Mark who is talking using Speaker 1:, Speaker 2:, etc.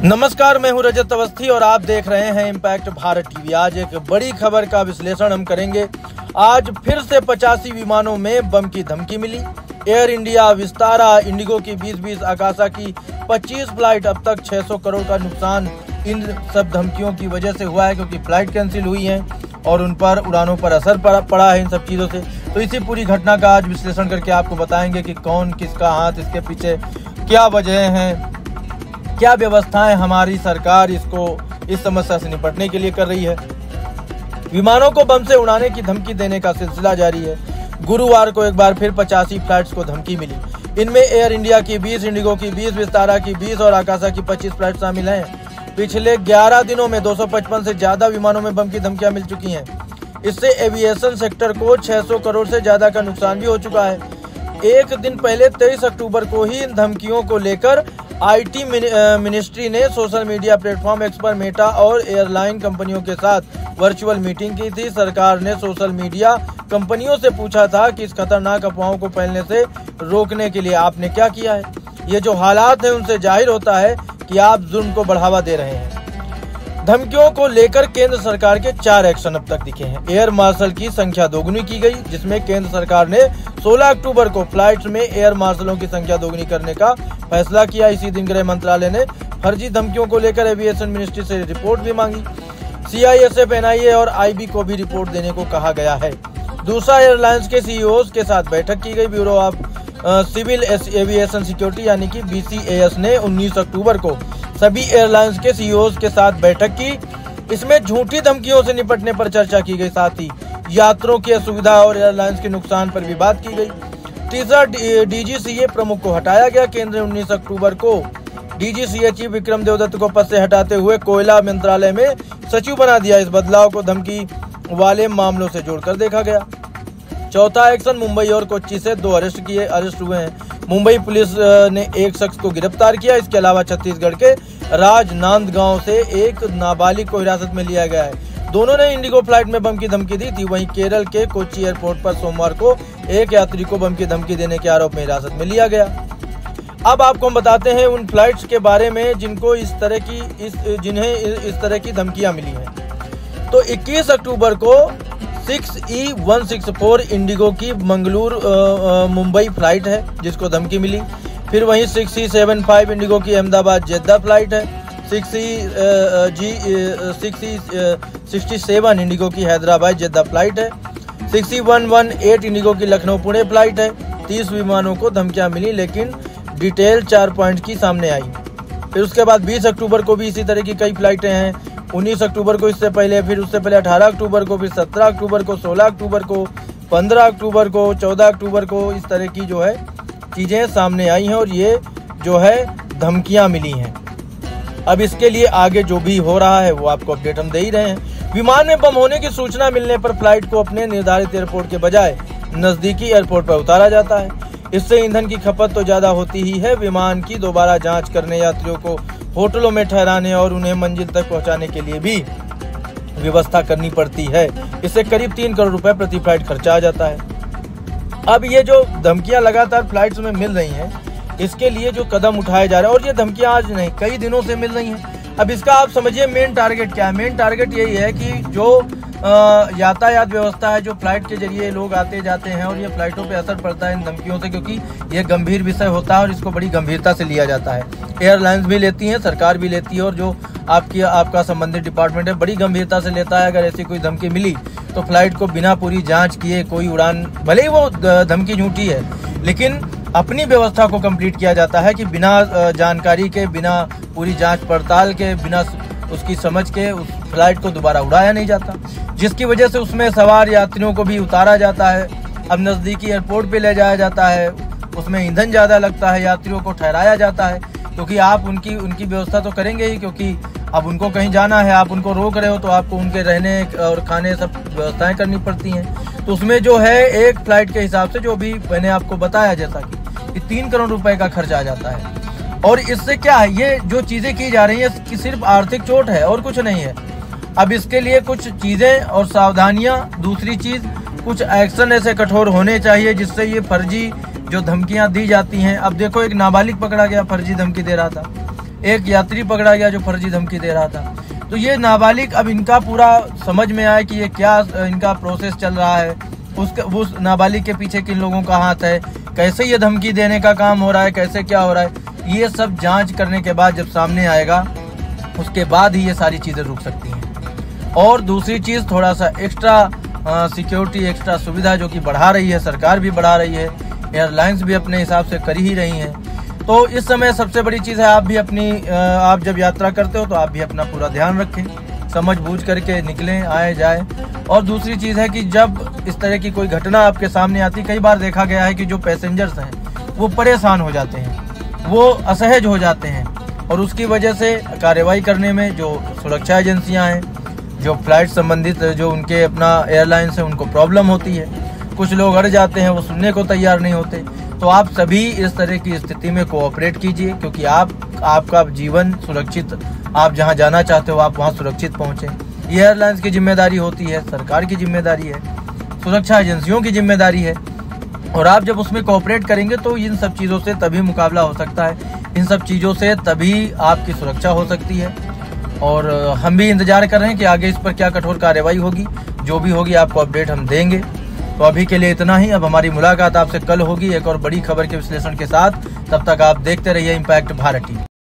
Speaker 1: नमस्कार, मैं हूं रजत अवस्थी और आप देख रहे हैं इम्पैक्ट भारत टीवी। आज एक बड़ी खबर का विश्लेषण हम करेंगे। आज फिर से 85 विमानों में बम की धमकी मिली। एयर इंडिया, विस्तारा, इंडिगो की 20-20, आकाशा की 25 फ्लाइट। अब तक 600 करोड़ का नुकसान इन सब धमकियों की वजह से हुआ है, क्योंकि फ्लाइट कैंसिल हुई है और उन पर उड़ानों पर असर पड़ा है इन सब चीज़ों से। तो इसी पूरी घटना का आज विश्लेषण करके आपको बताएंगे कि कौन किसका हाथ, इसके पीछे क्या वजह है, क्या व्यवस्थाएं हमारी सरकार इस समस्या से निपटने के लिए कर रही है। विमानों को बम से उड़ाने की धमकी देने का सिलसिला जारी है। गुरुवार को एक बार फिर 85 फ्लाइट्स को धमकी मिली। इनमें एयर इंडिया की 20, इंडिगो की 20, विस्तारा की 20 और आकाशा की 25 फ्लाइट शामिल हैं। पिछले 11 दिनों में 255 से ज्यादा विमानों में बम की धमकियां मिल चुकी हैं। इससे एविएशन सेक्टर को 600 करोड़ से ज्यादा का नुकसान भी हो चुका है। एक दिन पहले 23 अक्टूबर को ही इन धमकियों को लेकर आईटी मिनिस्ट्री ने सोशल मीडिया प्लेटफॉर्म एक्स पर मेटा और एयरलाइन कंपनियों के साथ वर्चुअल मीटिंग की थी। सरकार ने सोशल मीडिया कंपनियों से पूछा था कि इस खतरनाक अफवाहों को फैलने से रोकने के लिए आपने क्या किया है। ये जो हालात हैं उनसे जाहिर होता है कि आप जुल्म को बढ़ावा दे रहे हैं। धमकियों को लेकर केंद्र सरकार के 4 एक्शन अब तक दिखे हैं। एयर मार्शल की संख्या दोगुनी की गई, जिसमें केंद्र सरकार ने 16 अक्टूबर को फ्लाइट्स में एयर मार्शलों की संख्या दोगुनी करने का फैसला किया। इसी दिन गृह मंत्रालय ने फर्जी धमकियों को लेकर एविएशन मिनिस्ट्री से रिपोर्ट भी मांगी। CISF, NIA और IB को भी रिपोर्ट देने को कहा गया है। दूसरा, एयरलाइंस के CEOs के साथ बैठक की गई। Bureau of civil aviation security यानी कि BCAS ने 19 अक्टूबर को सभी एयरलाइंस के CEOs के साथ बैठक की। इसमें झूठी धमकियों से निपटने पर चर्चा की गई, साथ ही यात्रियों की असुविधा और एयरलाइंस के नुकसान पर भी बात की गई। तीसरा, DGCA प्रमुख को हटाया गया। केंद्र ने 19 अक्टूबर को DGCA चीफ विक्रम देवदत्त को पद से हटाते हुए कोयला मंत्रालय में सचिव बना दिया। इस बदलाव को धमकी वाले मामलों से जोड़कर देखा गया। चौथा एक्शन, मुंबई और कोच्चि से 2 अरेस्ट हुए हैं। मुंबई पुलिस ने एक शख्स को गिरफ्तार किया। इसके अलावा छत्तीसगढ़ के राजनांदगांव से एक नाबालिग को हिरासत में लिया गया है। दोनों ने इंडिगो फ्लाइट में बम की धमकी दी थी। वहीं केरल के कोच्चि एयरपोर्ट पर सोमवार को एक यात्री को बम की धमकी देने के आरोप में हिरासत में लिया गया। अब आपको हम बताते हैं उन फ्लाइट्स के बारे में जिन्हें इस तरह की धमकियां मिली हैं। तो 21 अक्टूबर को 6E164 इंडिगो की मंगलूर मुंबई फ्लाइट है जिसको धमकी मिली। फिर वहीं 6E75 इंडिगो की अहमदाबाद जेद्दा फ्लाइट है। 6E67 इंडिगो की हैदराबाद जेद्दा फ्लाइट है। 6E118 इंडिगो की लखनऊ पुणे फ्लाइट है। 30 विमानों को धमकियां मिली, लेकिन डिटेल 4 पॉइंट की सामने आई। फिर उसके बाद 20 अक्टूबर को भी इसी तरह की कई फ्लाइटें हैं। 19 अक्टूबर को इससे पहले, फिर उससे पहले 18 अक्टूबर को, फिर 17 अक्टूबर को, 16 अक्टूबर को, 15 अक्टूबर को, 14 अक्टूबर को इस तरह की जो है चीज़ें सामने आई हैं और ये जो है धमकियां मिली हैं। अब इसके लिए आगे जो भी हो रहा है वो आपको अपडेट हम दे ही रहे हैं। विमान में बम होने की सूचना मिलने पर फ्लाइट को अपने निर्धारित एयरपोर्ट के बजाय नज़दीकी एयरपोर्ट पर उतारा जाता है। इससे ईंधन की खपत तो ज़्यादा होती ही है, विमान की दोबारा जाँच करने, यात्रियों को होटलों में ठहराने और उन्हें मंजिल तक पहुंचाने के लिए भी व्यवस्था करनी पड़ती है। इससे करीब 3 करोड़ रुपए प्रति फ्लाइट खर्चा आ जाता है। अब ये जो धमकियां लगातार फ्लाइट्स में मिल रही हैं, इसके लिए जो कदम उठाए जा रहे हैं, और ये धमकियां आज नहीं कई दिनों से मिल रही हैं। अब इसका आप समझिए मेन टारगेट क्या है। मेन टारगेट यही है कि जो यातायात व्यवस्था है, जो फ्लाइट के जरिए लोग आते जाते हैं और ये फ्लाइटों पे असर पड़ता है इन धमकियों से, क्योंकि ये गंभीर विषय होता है और इसको बड़ी गंभीरता से लिया जाता है। एयरलाइंस भी लेती हैं, सरकार भी लेती है, और जो आपका संबंधित डिपार्टमेंट है बड़ी गंभीरता से लेता है। अगर ऐसी कोई धमकी मिली तो फ्लाइट को बिना पूरी जांच किए कोई उड़ान, भले ही वो धमकी झूठी है, लेकिन अपनी व्यवस्था को कंप्लीट किया जाता है कि बिना जानकारी के, बिना पूरी जांच पड़ताल के, बिना उसकी समझ के उस फ्लाइट को दोबारा उड़ाया नहीं जाता, जिसकी वजह से उसमें सवार यात्रियों को भी उतारा जाता है। अब नज़दीकी एयरपोर्ट पे ले जाया जाता है, उसमें ईंधन ज़्यादा लगता है, यात्रियों को ठहराया जाता है, क्योंकि आप उनकी व्यवस्था तो करेंगे ही, क्योंकि अब उनको कहीं जाना है, आप उनको रोक रहे हो तो आपको उनके रहने और खाने सब व्यवस्थाएं करनी पड़ती हैं। तो उसमें जो है एक फ्लाइट के हिसाब से, जो भी मैंने आपको बताया जैसा कि 3 करोड़ रुपए का खर्चा आ जाता है। और इससे क्या है, ये जो चीज़ें की जा रही हैं कि सिर्फ आर्थिक चोट है और कुछ नहीं है। अब इसके लिए कुछ चीज़ें और सावधानियां, दूसरी चीज़ कुछ एक्शन ऐसे कठोर होने चाहिए जिससे ये फर्जी जो धमकियां दी जाती हैं। अब देखो, एक नाबालिग पकड़ा गया फर्जी धमकी दे रहा था, एक यात्री पकड़ा गया जो फर्जी धमकी दे रहा था। तो ये नाबालिग, अब इनका पूरा समझ में आया कि ये क्या इनका प्रोसेस चल रहा है, उस नाबालिग के पीछे किन लोगों का हाथ है, कैसे ये धमकी देने का काम हो रहा है, कैसे क्या हो रहा है, ये सब जांच करने के बाद जब सामने आएगा उसके बाद ही ये सारी चीज़ें रुक सकती हैं। और दूसरी चीज़, थोड़ा सा एक्स्ट्रा सिक्योरिटी, एक्स्ट्रा सुविधा जो कि बढ़ा रही है सरकार, भी बढ़ा रही है, एयरलाइंस भी अपने हिसाब से कर ही रही हैं। तो इस समय सबसे बड़ी चीज़ है, आप भी अपनी आप जब यात्रा करते हो तो आप भी अपना पूरा ध्यान रखें, समझ बूझ करके निकलें, आए जाए। और दूसरी चीज़ है कि जब इस तरह की कोई घटना आपके सामने आती, कई बार देखा गया है कि जो पैसेंजर्स हैं वो परेशान हो जाते हैं, वो असहज हो जाते हैं, और उसकी वजह से कार्रवाई करने में जो सुरक्षा एजेंसियां हैं, जो फ्लाइट संबंधित जो उनके अपना एयरलाइंस है, उनको प्रॉब्लम होती है। कुछ लोग अड़ जाते हैं, वो सुनने को तैयार नहीं होते। तो आप सभी इस तरह की स्थिति में कोऑपरेट कीजिए, क्योंकि आपका जीवन सुरक्षित, आप जहां जाना चाहते हो आप वहां सुरक्षित पहुंचे। ये एयरलाइंस की जिम्मेदारी होती है, सरकार की जिम्मेदारी है, सुरक्षा एजेंसियों की जिम्मेदारी है। और आप जब उसमें कोऑपरेट करेंगे तो इन सब चीज़ों से तभी मुकाबला हो सकता है, इन सब चीज़ों से तभी आपकी सुरक्षा हो सकती है। और हम भी इंतजार कर रहे हैं कि आगे इस पर क्या कठोर कार्रवाई होगी। जो भी होगी आपको अपडेट हम देंगे। तो अभी के लिए इतना ही। अब हमारी मुलाकात आपसे कल होगी एक और बड़ी खबर के विश्लेषण के साथ। तब तक आप देखते रहिए इम्पैक्ट भारत टीवी।